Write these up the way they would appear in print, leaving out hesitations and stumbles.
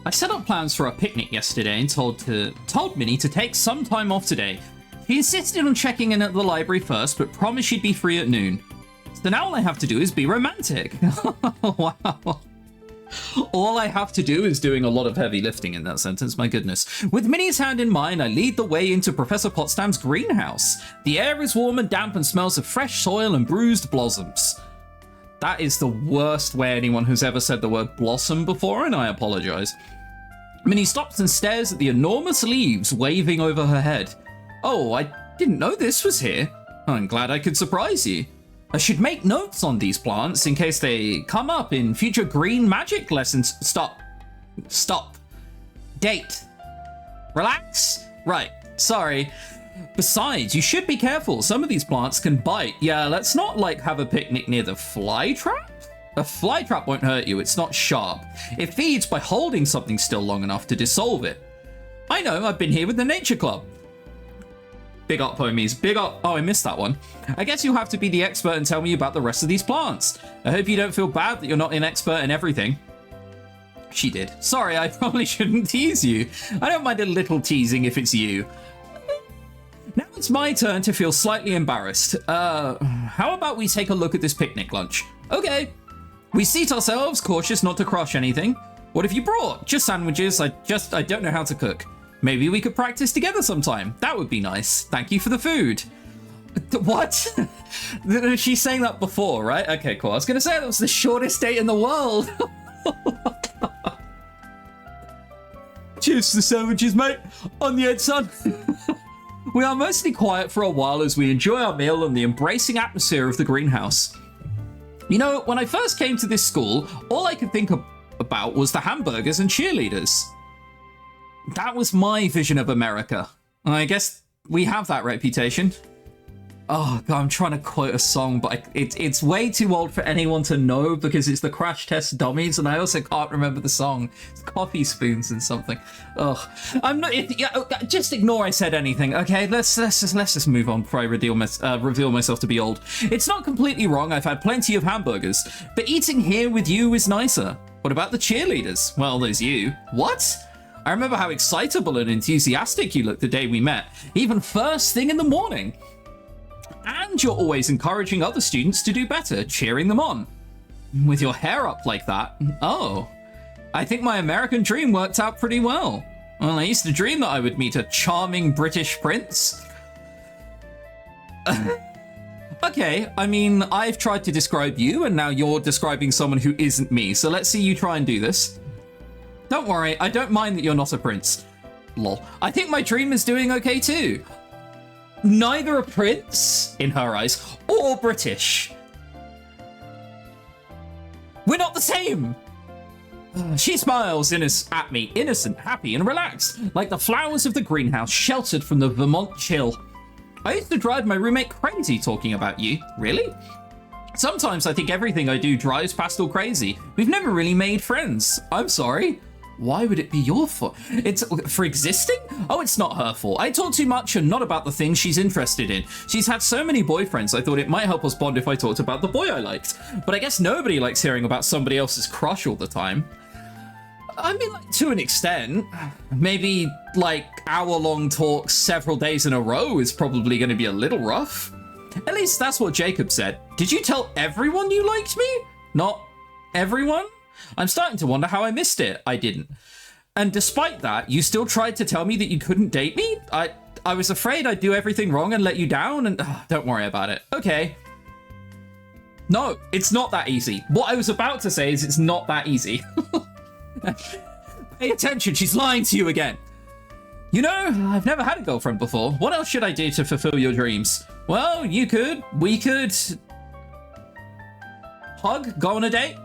I set up plans for a picnic yesterday and told Minnie to take some time off today. She insisted on checking in at the library first, but promised she'd be free at noon. So now all I have to do is be romantic. Wow. All I have to do is doing a lot of heavy lifting in that sentence, my goodness. With Minnie's hand in mine, I lead the way into Professor Potsdam's greenhouse. The air is warm and damp and smells of fresh soil and bruised blossoms. That is the worst way anyone has ever said the word blossom before, and I apologize. Minnie stops and stares at the enormous leaves waving over her head. Oh, I didn't know this was here. I'm glad I could surprise you. I should make notes on these plants in case they come up in future green magic lessons. Stop. Date. Relax. Right. Sorry. Besides, you should be careful. Some of these plants can bite. Yeah, let's not have a picnic near the fly trap. A fly trap won't hurt you. It's not sharp. It feeds by holding something still long enough to dissolve it. I know. I've been here with the Nature Club. Big up, homies. Big up. Oh, I missed that one. I guess you'll have to be the expert and tell me about the rest of these plants. I hope you don't feel bad that you're not an expert in everything. She did. Sorry, I probably shouldn't tease you. I don't mind a little teasing if it's you. Now it's my turn to feel slightly embarrassed. How about we take a look at this picnic lunch? Okay. We seat ourselves, cautious not to crush anything. What have you brought? Just sandwiches. I don't know how to cook. Maybe we could practice together sometime. That would be nice. Thank you for the food. What? She's saying that before, right? Okay, cool. I was going to say that was the shortest date in the world. Cheers to the sandwiches, mate. On the head, son. We are mostly quiet for a while as we enjoy our meal and the embracing atmosphere of the greenhouse. You know, when I first came to this school, all I could think about was the hamburgers and cheerleaders. That was my vision of America. I guess we have that reputation. Oh, God, I'm trying to quote a song, but it's way too old for anyone to know because it's the Crash Test Dummies, and I also can't remember the song. It's Coffee Spoons and something. Ugh. I'm not. Just ignore I said anything, okay? Let's just move on before I reveal myself to be old. It's not completely wrong. I've had plenty of hamburgers, but eating here with you is nicer. What about the cheerleaders? Well, there's you. What? I remember how excitable and enthusiastic you looked the day we met, even first thing in the morning. And you're always encouraging other students to do better, cheering them on. With your hair up like that. Oh, I think my American dream worked out pretty well. Well, I used to dream that I would meet a charming British prince. Okay, I mean, I've tried to describe you, and now you're describing someone who isn't me, so let's see you try and do this. Don't worry, I don't mind that you're not a prince. Lol. I think my dream is doing okay too. Neither a prince, in her eyes, or British. We're not the same! She smiles at me, innocent, happy, and relaxed, like the flowers of the greenhouse sheltered from the Vermont chill. I used to drive my roommate crazy talking about you. Really? Sometimes I think everything I do drives Pastel crazy. We've never really made friends. I'm sorry. Why would it be your fault? It's for existing? Oh, it's not her fault. I talk too much and not about the things she's interested in. She's had so many boyfriends, I thought it might help us bond if I talked about the boy I liked. But I guess nobody likes hearing about somebody else's crush all the time. I mean, to an extent. Maybe, hour-long talks several days in a row is probably going to be a little rough. At least that's what Jacob said. Did you tell everyone you liked me? Not everyone? I'm starting to wonder how I missed it. I didn't. And despite that, you still tried to tell me that you couldn't date me? I was afraid I'd do everything wrong and let you down, and don't worry about it. Okay. No, it's not that easy. What I was about to say is it's not that easy. Pay attention, she's lying to you again. You know, I've never had a girlfriend before. What else should I do to fulfill your dreams? Well, we could hug, go on a date,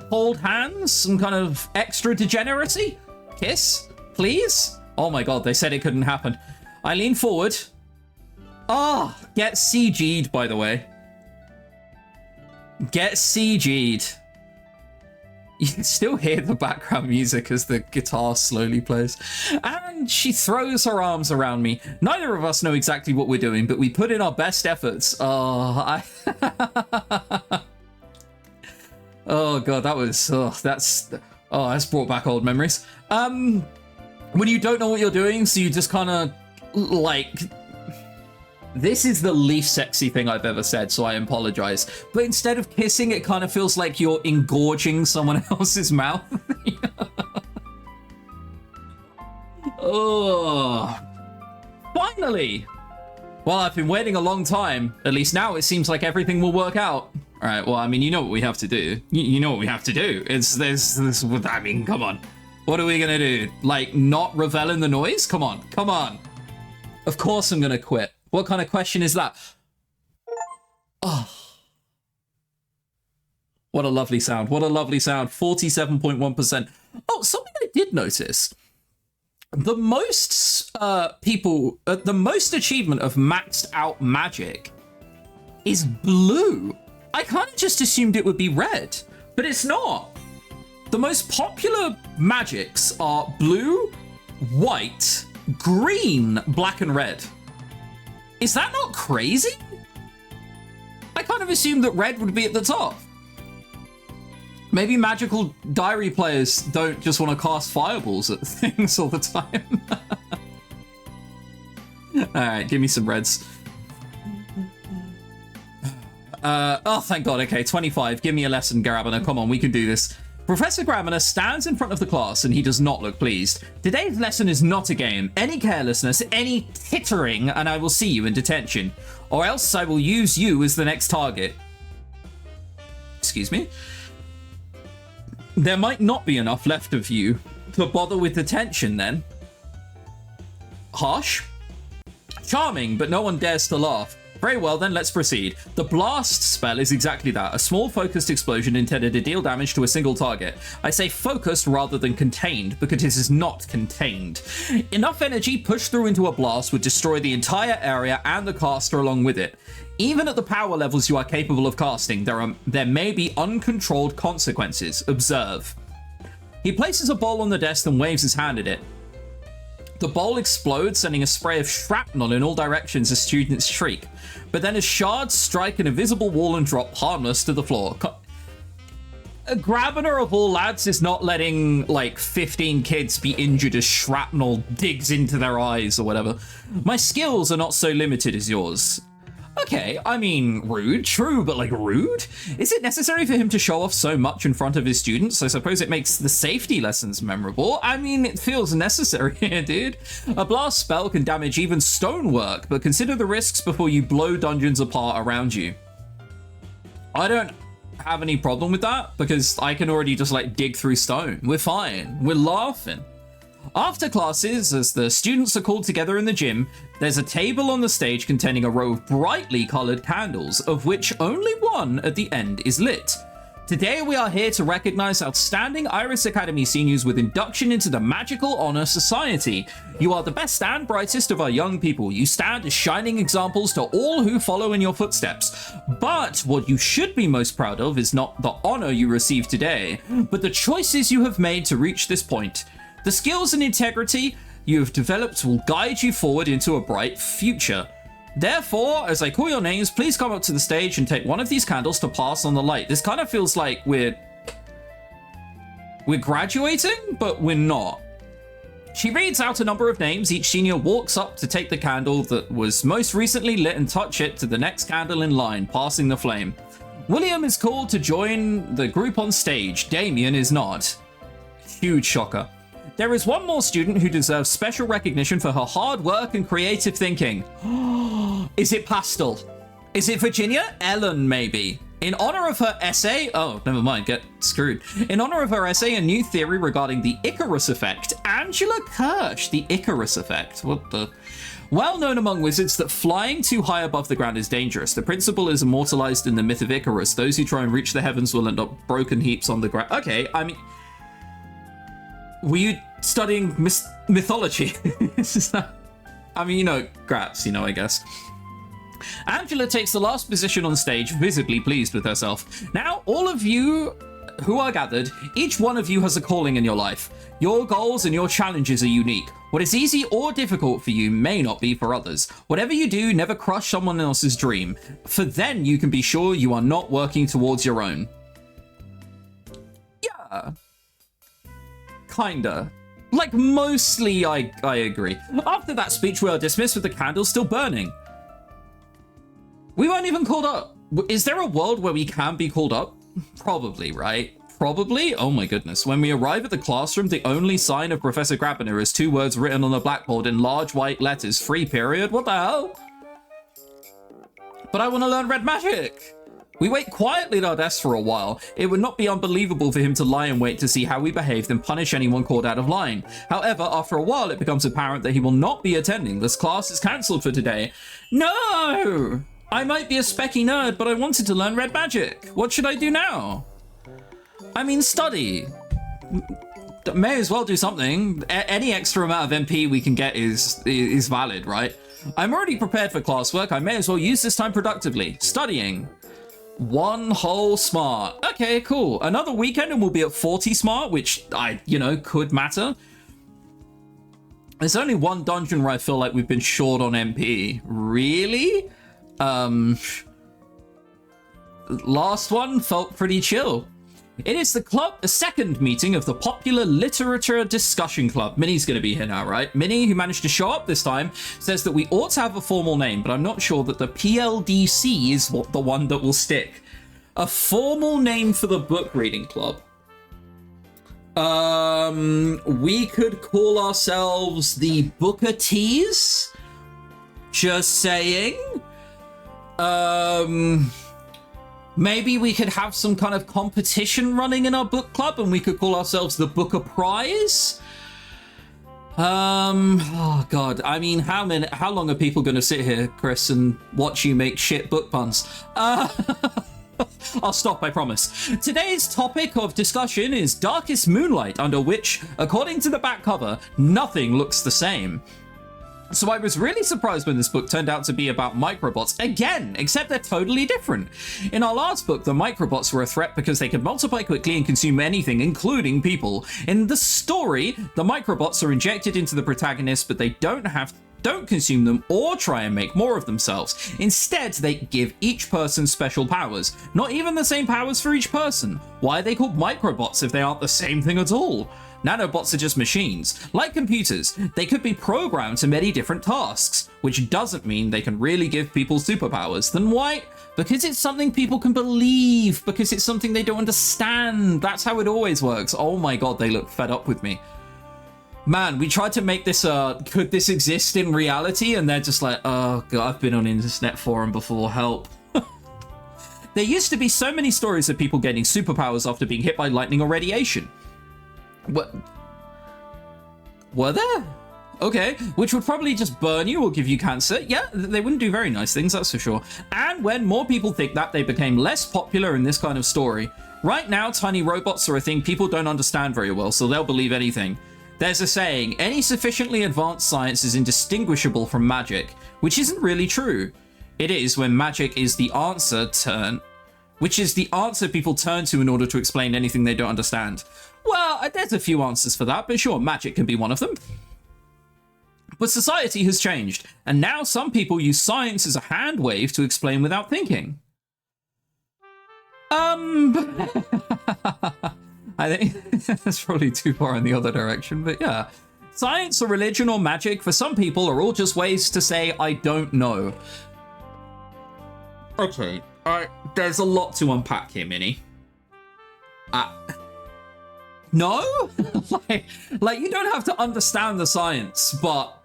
hold hands, some kind of extra degeneracy, kiss, please. Oh my God, they said it couldn't happen. I lean forward. Get CG'd, by the way. Get CG'd. You can still hear the background music as the guitar slowly plays. And she throws her arms around me. Neither of us know exactly what we're doing, but we put in our best efforts. Oh God, that was... Oh, that's brought back old memories. When you don't know what you're doing, so you just kind of, like... This is the least sexy thing I've ever said, so I apologize. But instead of kissing, it kind of feels like you're engorging someone else's mouth. Oh, finally! Well, I've been waiting a long time. At least now it seems like everything will work out. All right, well, I mean, you know what we have to do. You know what we have to do. It's this, I mean, come on. What are we gonna do? Like, not revel in the noise? Come on, come on. Of course I'm gonna quit. What kind of question is that? Oh. What a lovely sound. What a lovely sound. 47.1%. Oh, something I did notice. The most the most achievement of maxed out magic is blue. I kind of just assumed it would be red, but it's not. The most popular magics are blue, white, green, black, and red. Is that not crazy? I kind of assumed that red would be at the top. Maybe magical diary players don't just want to cast fireballs at things all the time. Alright, give me some reds. Oh, thank God. Okay, 25. Give me a lesson, Grabiner. Come on, we can do this. Professor Grabiner stands in front of the class and he does not look pleased. Today's lesson is not a game. Any carelessness, any tittering, and I will see you in detention. Or else I will use you as the next target. Excuse me? There might not be enough left of you to bother with detention, then. Harsh? Charming, but no one dares to laugh. Very well, then let's proceed. The blast spell is exactly that, a small focused explosion intended to deal damage to a single target. I say focused rather than contained, because it is not contained. Enough energy pushed through into a blast would destroy the entire area and the caster along with it. Even at the power levels you are capable of casting, there may be uncontrolled consequences. Observe. He places a bowl on the desk and waves his hand at it. The bowl explodes, sending a spray of shrapnel in all directions as students shriek. But then as shards strike an invisible wall and drop harmless to the floor. A Grabiner of all lads is not letting, like, 15 kids be injured as shrapnel digs into their eyes or whatever. My skills are not so limited as yours. Okay, I mean, rude, true, but like rude? Is it necessary for him to show off so much in front of his students? I suppose it makes the safety lessons memorable. I mean, it feels necessary here, dude. A blast spell can damage even stonework, but consider the risks before you blow dungeons apart around you. I don't have any problem with that, because I can already just like dig through stone. We're fine. We're laughing. After classes, as the students are called together in the gym, there's a table on the stage containing a row of brightly colored candles, of which only one at the end is lit. Today we are here to recognize outstanding Iris Academy seniors with induction into the Magical Honor Society. You are the best and brightest of our young people. You stand as shining examples to all who follow in your footsteps. But what you should be most proud of is not the honor you receive today, but the choices you have made to reach this point. The skills and integrity you have developed will guide you forward into a bright future. Therefore, as I call your names, please come up to the stage and take one of these candles to pass on the light. This kind of feels like we're graduating, but we're not. She reads out a number of names. Each senior walks up to take the candle that was most recently lit and touch it to the next candle in line, passing the flame. William is called to join the group on stage. Damien is not. Huge shocker. There is one more student who deserves special recognition for her hard work and creative thinking. Is it Pastel? Is it Virginia? Ellen, maybe. In honor of her essay, oh, never mind, get screwed. In honor of her essay, a new theory regarding the Icarus effect, Angela Kirsch, the Icarus effect. What the? Well known among wizards that flying too high above the ground is dangerous. The principle is immortalized in the myth of Icarus. Those who try and reach the heavens will end up broken heaps on the ground. Okay, I mean, were you studying mythology? I mean, you know, grats, you know, I guess. Angela takes the last position on stage, visibly pleased with herself. Now, all of you who are gathered, each one of you has a calling in your life. Your goals and your challenges are unique. What is easy or difficult for you may not be for others. Whatever you do, never crush someone else's dream, for then you can be sure you are not working towards your own. Yeah. kinda. Like, mostly I agree. After that speech, we are dismissed with the candles still burning. We weren't even called up. Is there a world where we can be called up? Probably, right? Probably? Oh my goodness. When we arrive at the classroom, the only sign of Professor Grabiner is 2 words written on a blackboard in large white letters. Free period? What the hell? But I want to learn red magic. We wait quietly at our desks for a while. It would not be unbelievable for him to lie in wait to see how we behaved and punish anyone caught out of line. However, after a while, it becomes apparent that he will not be attending. This class is cancelled for today. No! I might be a specky nerd, but I wanted to learn red magic. What should I do now? I mean, study. May as well do something. Any extra amount of MP we can get is valid, right? I'm already prepared for classwork. I may as well use this time productively. Studying. 1 whole smart. Okay, cool. Another weekend and we'll be at 40 smart, which could matter. There's only one dungeon where I feel like we've been short on MP. Really? Last one felt pretty chill. It is the second meeting of the Popular Literature Discussion Club. Minnie's going to be here now, right? Minnie, who managed to show up this time, says that we ought to have a formal name, but I'm not sure that the PLDC is the one that will stick. A formal name for the book reading club. We could call ourselves the Booker Teas. Just saying. Maybe we could have some kind of competition running in our book club and we could call ourselves the Booker Prize. Oh god, I mean, how long are people going to sit here, Chris, and watch you make shit book puns? I'll stop, I promise. Today's topic of discussion is Darkest Moonlight, under which, according to the back cover, nothing looks the same. So I was really surprised when this book turned out to be about microbots again, except they're totally different. In our last book, the microbots were a threat because they could multiply quickly and consume anything, including people. In the story, the microbots are injected into the protagonist, but they don't consume them or try and make more of themselves. Instead, they give each person special powers. Not even the same powers for each person. Why are they called microbots if they aren't the same thing at all? Nanobots are just machines. Like computers, they could be programmed to many different tasks, which doesn't mean they can really give people superpowers. Then why? Because it's something people can believe, because it's something they don't understand. That's how it always works. Oh my god, they look fed up with me. Man, we tried to make this, could this exist in reality? And they're just like, oh god, I've been on internet forum before, help. There used to be so many stories of people getting superpowers after being hit by lightning or radiation. What? Were there? Okay, which would probably just burn you or give you cancer. Yeah, they wouldn't do very nice things, that's for sure. And when more people think that, they became less popular in this kind of story. Right now, tiny robots are a thing people don't understand very well, so they'll believe anything. There's a saying, any sufficiently advanced science is indistinguishable from magic, which isn't really true. It is when magic is the answer which is the answer people turn to in order to explain anything they don't understand. Well, there's a few answers for that, but sure, magic can be one of them. But society has changed, and now some people use science as a hand wave to explain without thinking. I think that's probably too far in the other direction, but yeah. Science or religion or magic, for some people, are all just ways to say, I don't know. Okay, there's a lot to unpack here, Minnie. No? like you don't have to understand the science, but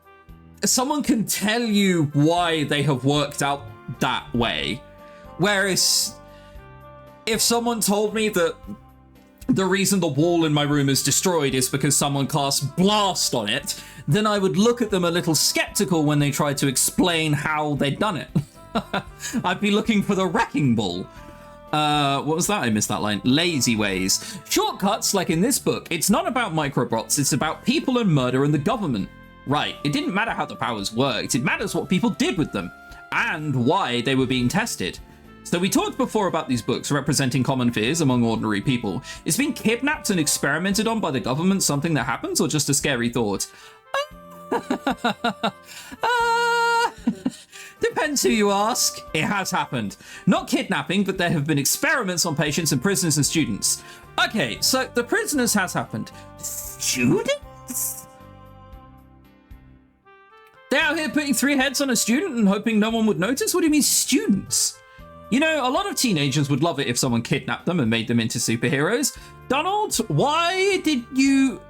someone can tell you why they have worked out that way. Whereas if someone told me that the reason the wall in my room is destroyed is because someone cast blast on it, then I would look at them a little skeptical when they tried to explain how they'd done it. I'd be looking for the wrecking ball. What was that? I missed that line. Lazy ways. Shortcuts, like in this book, it's not about microbots, it's about people and murder and the government. Right, it didn't matter how the powers worked, it matters what people did with them, and why they were being tested. So we talked before about these books representing common fears among ordinary people. Is being kidnapped and experimented on by the government something that happens, or just a scary thought? Depends who you ask. It has happened. Not kidnapping, but there have been experiments on patients and prisoners and students. Okay, so the prisoners has happened. Students? They're out here putting 3 heads on a student and hoping no one would notice? What do you mean, students? You know, a lot of teenagers would love it if someone kidnapped them and made them into superheroes. Donald, why did you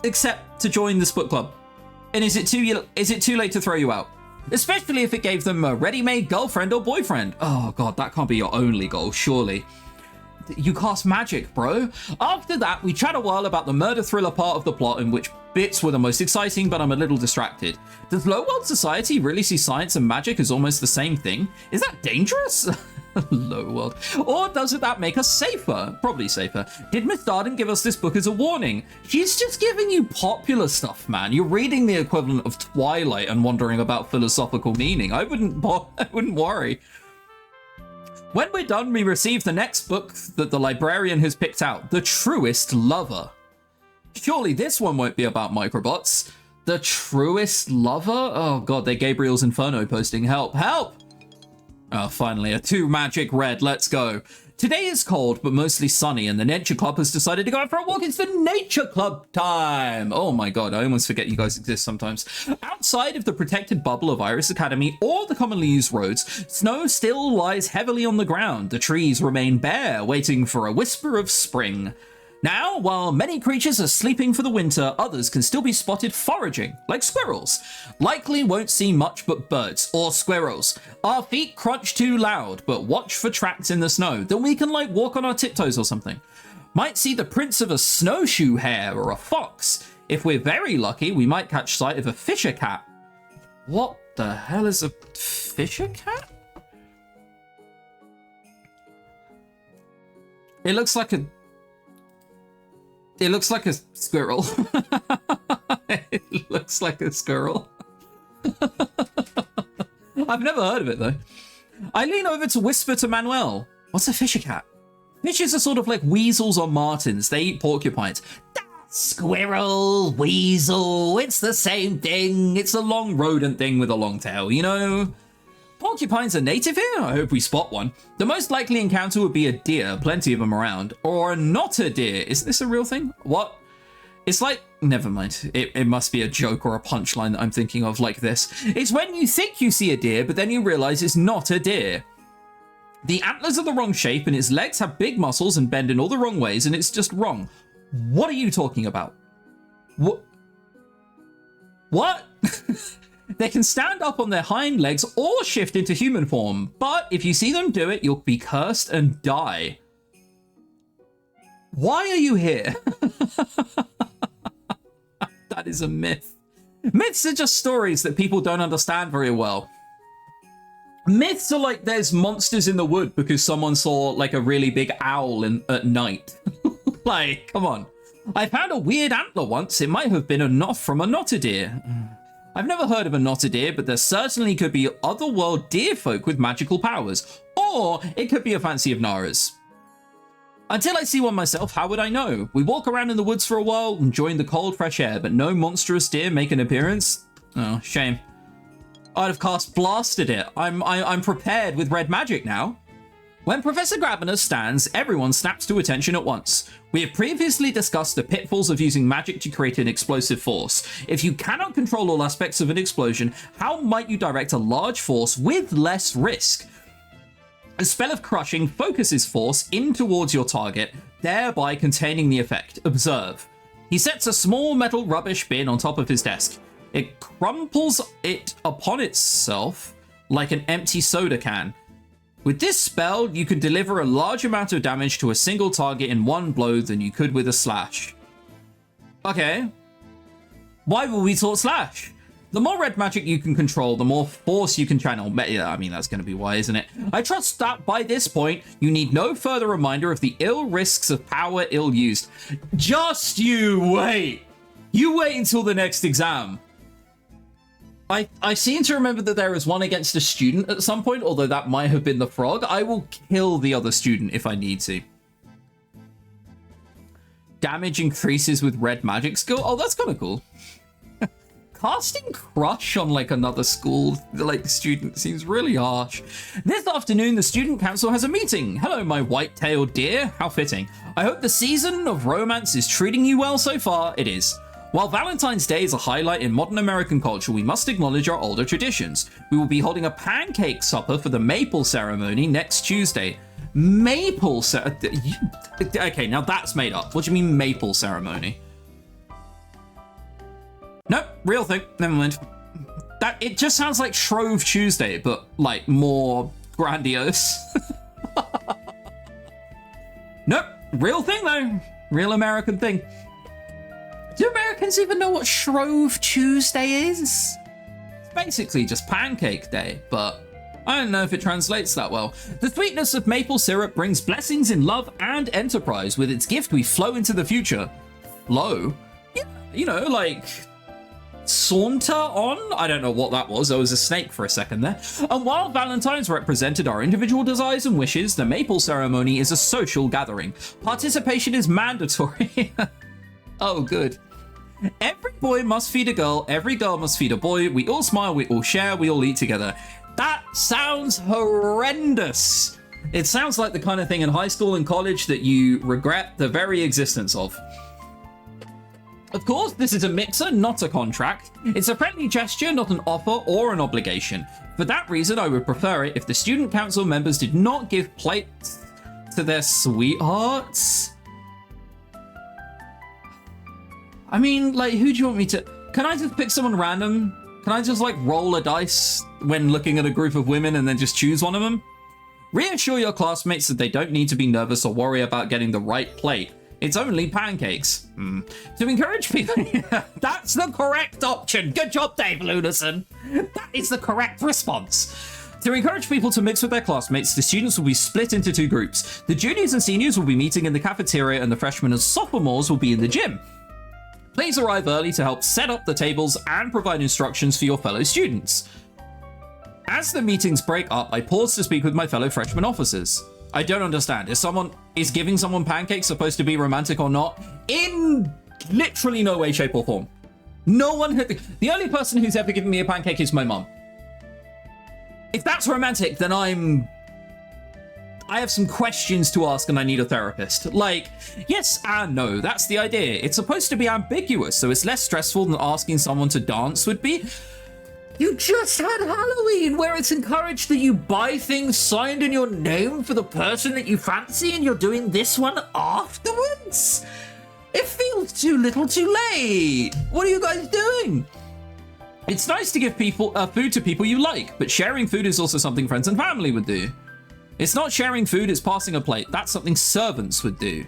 accept to join this book club? And is it too late to throw you out? Especially if it gave them a ready-made girlfriend or boyfriend. Oh god, that can't be your only goal, surely. You cast magic, bro. After that, we chat a while about the murder thriller part of the plot, in which bits were the most exciting, but I'm a little distracted. Does low world society really see science and magic as almost the same thing? Is that dangerous? Low world. Or doesn't that make us safer? Probably safer. Did Miss Darden give us this book as a warning? She's just giving you popular stuff, man. You're reading the equivalent of Twilight and wondering about philosophical meaning. I wouldn't worry. When we're done, we receive the next book that the librarian has picked out, The Truest Lover. Surely this one won't be about microbots. The Truest Lover? Oh god, they're Gabriel's Inferno posting. Help, help! Oh, finally, a 2 magic red, let's go. Today is cold, but mostly sunny, and the Nature Club has decided to go out for a walk. It's the Nature Club time! Oh my god, I almost forget you guys exist sometimes. Outside of the protected bubble of Iris Academy or the commonly used roads, snow still lies heavily on the ground. The trees remain bare, waiting for a whisper of spring. Now, while many creatures are sleeping for the winter, others can still be spotted foraging, like squirrels. Likely won't see much but birds, or squirrels. Our feet crunch too loud, but watch for tracks in the snow. Then we can, like, walk on our tiptoes or something. Might see the prints of a snowshoe hare or a fox. If we're very lucky, we might catch sight of a fisher cat. What the hell is a fisher cat? It looks like a squirrel. It looks like a squirrel. I've never heard of it, though. I lean over to whisper to Manuel. What's a fisher cat? Fishes are sort of like weasels or martins. They eat porcupines. Squirrel, weasel, it's the same thing. It's a long rodent thing with a long tail, you know? Porcupines are native here? I hope we spot one. The most likely encounter would be a deer, plenty of them around. Or a not a deer. Is this a real thing? What? It's like, never mind. It must be a joke or a punchline that I'm thinking of like this. It's when you think you see a deer, but then you realize it's not a deer. The antlers are the wrong shape and its legs have big muscles and bend in all the wrong ways and it's just wrong. What are you talking about? What? They can stand up on their hind legs or shift into human form, but if you see them do it, you'll be cursed and die. Why are you here? That is a myth. Myths are just stories that people don't understand very well. Myths are like there's monsters in the wood because someone saw like a really big owl at night. Like, come on. I found a weird antler once. It might have been a knot from a knotter deer. I've never heard of a knotter deer, but there certainly could be otherworld deer folk with magical powers. Or it could be a fancy of Nara's. Until I see one myself, how would I know? We walk around in the woods for a while, enjoying the cold, fresh air, but no monstrous deer make an appearance? Oh, shame. I'd have cast Blasted it. I'm prepared with red magic now. When Professor Grabiner stands, everyone snaps to attention at once. We have previously discussed the pitfalls of using magic to create an explosive force. If you cannot control all aspects of an explosion, how might you direct a large force with less risk? A spell of crushing focuses force in towards your target, thereby containing the effect. Observe. He sets a small metal rubbish bin on top of his desk. It crumples it upon itself like an empty soda can. With this spell, you can deliver a large amount of damage to a single target in one blow than you could with a slash. Okay. Why were we taught slash? The more red magic you can control, the more force you can channel. Yeah, I mean, that's going to be why, isn't it? I trust that by this point, you need no further reminder of the ill risks of power ill used. Just you wait. You wait until the next exam. I seem to remember that there is one against a student at some point, although that might have been the frog. I will kill the other student if I need to. Damage increases with red magic skill. Oh, that's kind of cool. casting crush on like another school like student seems really harsh. This afternoon, the student council has a meeting. Hello, my white-tailed deer. How fitting. I hope the season of romance is treating you well so far. It is. While Valentine's Day is a highlight in modern American culture, we must acknowledge our older traditions. We will be holding a pancake supper for the maple ceremony next Tuesday. Maple okay, now that's made up. What do you mean maple ceremony? Nope, real thing. Never mind. That it just sounds like Shrove Tuesday, but like more grandiose. Nope, real thing though. Real American thing. Do Americans even know what Shrove Tuesday is? It's basically just Pancake Day, but I don't know if it translates that well. The sweetness of maple syrup brings blessings in love and enterprise. With its gift, we flow into the future. Flow? Yeah, you know, like saunter on? I don't know what that was. I was a snake for a second there. And while Valentine's represented our individual desires and wishes, the maple ceremony is a social gathering. Participation is mandatory. Oh, good. Every boy must feed a girl, every girl must feed a boy, we all smile, we all share, we all eat together. That sounds horrendous. It sounds like the kind of thing in high school and college that you regret the very existence of. Of course, this is a mixer, not a contract. It's a friendly gesture, not an offer or an obligation. For that reason, I would prefer it if the student council members did not give plates to their sweethearts. I mean, like, who do you want me to... Can I just pick someone random? Can I just, like, roll a dice when looking at a group of women and then just choose one of them? Reassure your classmates that they don't need to be nervous or worry about getting the right plate. It's only pancakes. To encourage people... That's the correct option. Good job, Dave Lunison. That is the correct response. To encourage people to mix with their classmates, the students will be split into two groups. The juniors and seniors will be meeting in the cafeteria and the freshmen and sophomores will be in the gym. Please arrive early to help set up the tables and provide instructions for your fellow students. As the meetings break up, I pause to speak with my fellow freshman officers. I don't understand. Is giving someone pancakes supposed to be romantic or not? In literally no way, shape, or form. No one... The only person who's ever given me a pancake is my mum. If that's romantic, then I have some questions to ask and I need a therapist. Like, yes and no, that's the idea. It's supposed to be ambiguous, so it's less stressful than asking someone to dance would be. You just had Halloween, where it's encouraged that you buy things signed in your name for the person that you fancy, and you're doing this one afterwards? It feels too little too late. What are you guys doing? It's nice to give people food to people you like, but sharing food is also something friends and family would do. It's not sharing food, it's passing a plate. That's something servants would do.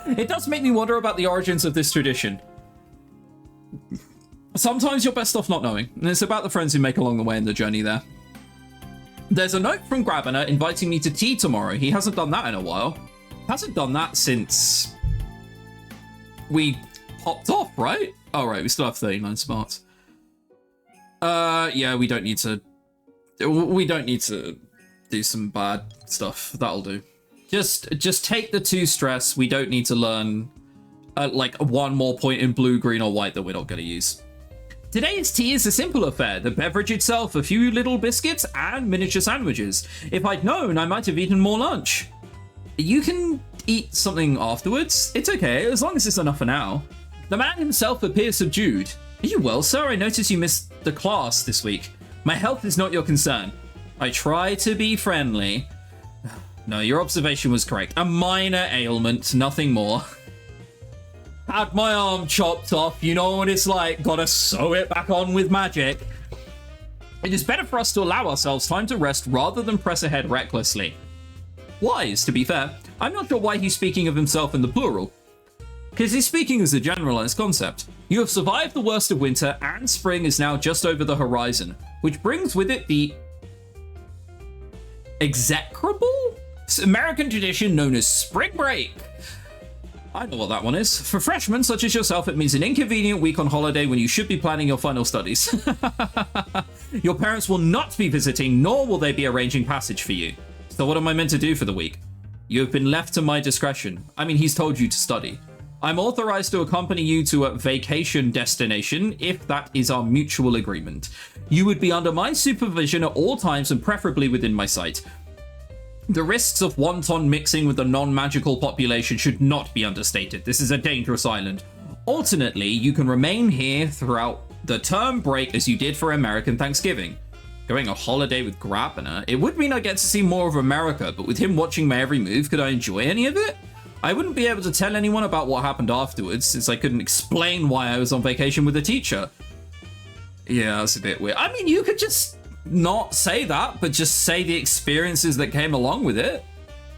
It does make me wonder about the origins of this tradition. Sometimes you're best off not knowing, and it's about the friends you make along the way in the journey there. There's a note from Grabiner inviting me to tea tomorrow. He hasn't done that in a while. Hasn't done that since we popped off, right? Oh, right, we still have 39 smarts. Yeah, we don't need to do some bad stuff. That'll do. Just take the 2 stress. We don't need to learn like one more point in blue, green, or white that we're not going to use. Today's tea is a simple affair. The beverage itself, a few little biscuits, and miniature sandwiches. If I'd known, I might have eaten more lunch. You can eat something afterwards. It's okay, as long as it's enough for now. The man himself appears subdued. Are you well, sir? I noticed you missed the class this week. My health is not your concern. I try to be friendly. No, your observation was correct. A minor ailment, nothing more. Had my arm chopped off, you know what it's like. Gotta sew it back on with magic. It is better for us to allow ourselves time to rest rather than press ahead recklessly. Wise, to be fair. I'm not sure why he's speaking of himself in the plural. Because he's speaking as a generalized concept. You have survived the worst of winter, and spring is now just over the horizon, which brings with it the execrable American tradition known as spring break. I know what that one is. For freshmen such as yourself, it means an inconvenient week on holiday when you should be planning your final studies. Your parents will not be visiting, nor will they be arranging passage for you. So what am I meant to do for the week? You have been left to my discretion. I mean, he's told you to study. I'm authorized to accompany you to a vacation destination if that is our mutual agreement. You would be under my supervision at all times and preferably within my sight. The risks of wanton mixing with the non-magical population should not be understated. This is a dangerous island. Alternately, you can remain here throughout the term break as you did for American Thanksgiving. Going on holiday with Grabner, it would mean I get to see more of America, but with him watching my every move, could I enjoy any of it? I wouldn't be able to tell anyone about what happened afterwards, since I couldn't explain why I was on vacation with a teacher. Yeah, that's a bit weird. I mean, you could just not say that, but just say the experiences that came along with it.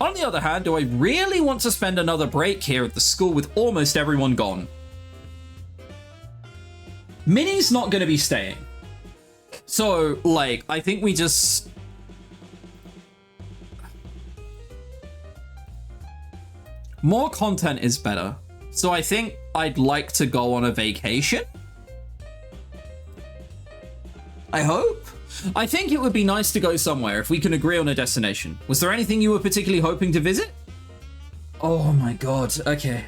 On the other hand, do I really want to spend another break here at the school with almost everyone gone? Minnie's not going to be staying. So, like, I think we just... More content is better. So I think I'd like to go on a vacation. I hope. I think it would be nice to go somewhere if we can agree on a destination. Was there anything you were particularly hoping to visit? Oh my god. Okay.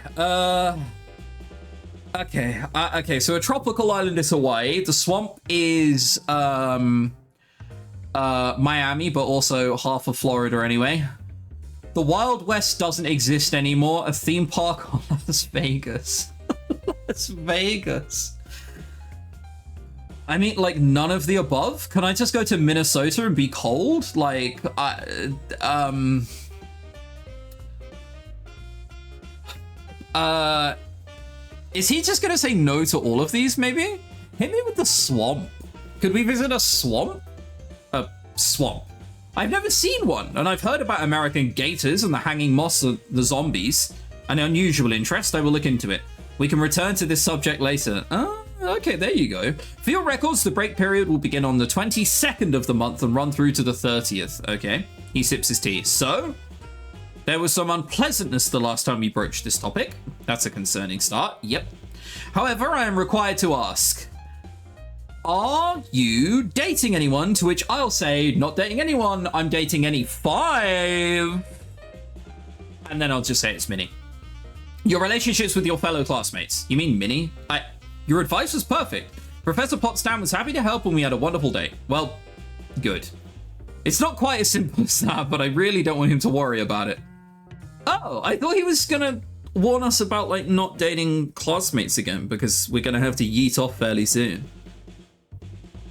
Okay, so a tropical island is Hawaii. The swamp is Miami, but also half of Florida anyway. The Wild West doesn't exist anymore. A theme park on Las Vegas. Las Vegas. I mean, like, none of the above? Can I just go to Minnesota and be cold? Like, is he just gonna say no to all of these, maybe? Hit me with the swamp. Could we visit a swamp? A swamp. I've never seen one, and I've heard about American gators and the hanging moss of the zombies. An unusual interest, I will look into it. We can return to this subject later. Okay, there you go. For your records, the break period will begin on the 22nd of the month and run through to the 30th. Okay, he sips his tea. So, there was some unpleasantness the last time we broached this topic. That's a concerning start, yep. However, I am required to ask, are you dating anyone? To which I'll say, not dating anyone, I'm dating any 5. And then I'll just say it's Minnie. Your relationships with your fellow classmates. You mean Minnie? Your advice was perfect. Professor Potsdam was happy to help and we had a wonderful day. Well, good. It's not quite as simple as that, but I really don't want him to worry about it. Oh, I thought he was gonna warn us about, like, not dating classmates again, because we're gonna have to yeet off fairly soon.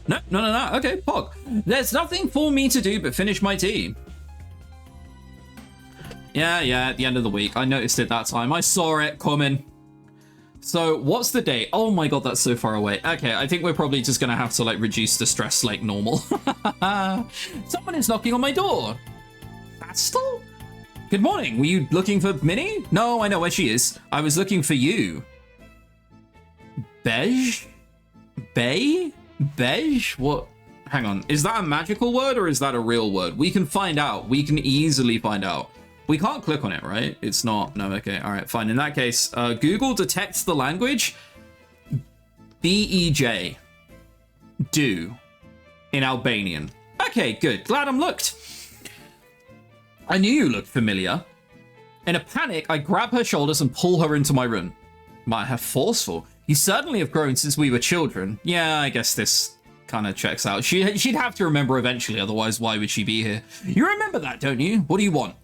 No. Okay, Pog. There's nothing for me to do but finish my tea. Yeah, at the end of the week. I noticed it that time. I saw it coming. So, what's the date? Oh my god, that's so far away. Okay, I think we're probably just gonna have to, like, reduce the stress like normal. Someone is knocking on my door. Astal? Good morning. Were you looking for Minnie? No, I know where she is. I was looking for you. Beige? Bay? Beige? What? Hang on. Is that a magical word or is that a real word? We can find out. We can easily find out. We can't click on it, right? It's not. No, okay. All right, fine. In that case, Google detects the language. BEJ. Do. In Albanian. Okay, good. Glad I'm looked. I knew you looked familiar. In a panic, I grab her shoulders and pull her into my room. Might have forceful. You certainly have grown since we were children. Yeah, I guess this kind of checks out. She'd have to remember eventually, otherwise why would she be here? You remember that, don't you? What do you want?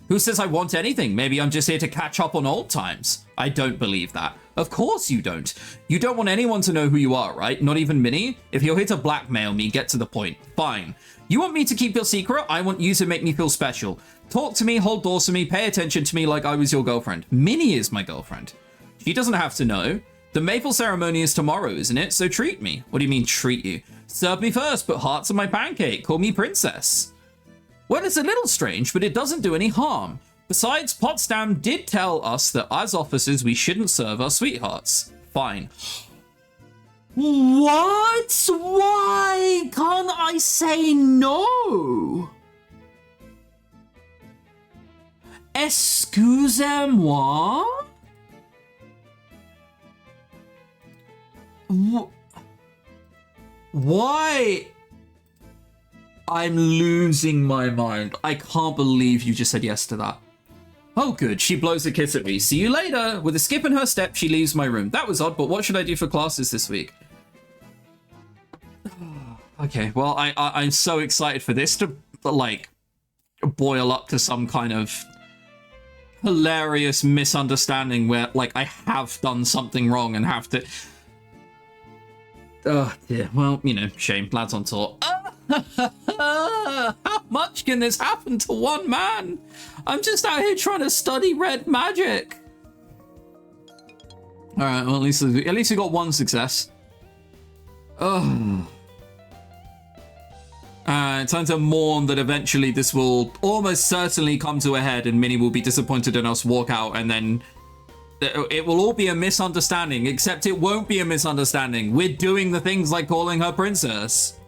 Who says I want anything? Maybe I'm just here to catch up on old times. I don't believe that. Of course you don't. You don't want anyone to know who you are, right? Not even Minnie? If you're here to blackmail me, get to the point. Fine. You want me to keep your secret? I want you to make me feel special. Talk to me, hold doors for me, pay attention to me like I was your girlfriend. Minnie is my girlfriend. She doesn't have to know. The maple ceremony is tomorrow, isn't it? So treat me. What do you mean treat you? Serve me first, put hearts on my pancake. Call me princess. Well, it's a little strange, but it doesn't do any harm. Besides, Potsdam did tell us that as officers, we shouldn't serve our sweethearts. Fine. What? Why can't I say no? Excusez-moi? Why? I'm losing my mind. I can't believe you just said yes to that. Oh, good. She blows a kiss at me. See you later. With a skip in her step, she leaves my room. That was odd, but what should I do for classes this week? Okay, well, I'm so excited for this to, like, boil up to some kind of hilarious misunderstanding where, like, I have done something wrong and have to... Oh, dear. Well, you know, shame. Lads on tour. How much can this happen to one man? I'm just out here trying to study red magic. All right, well, at least we got one success. Oh. Time to mourn that eventually this will almost certainly come to a head and Minnie will be disappointed in us, walk out, and then it will all be a misunderstanding, except it won't be a misunderstanding. We're doing the things like calling her princess.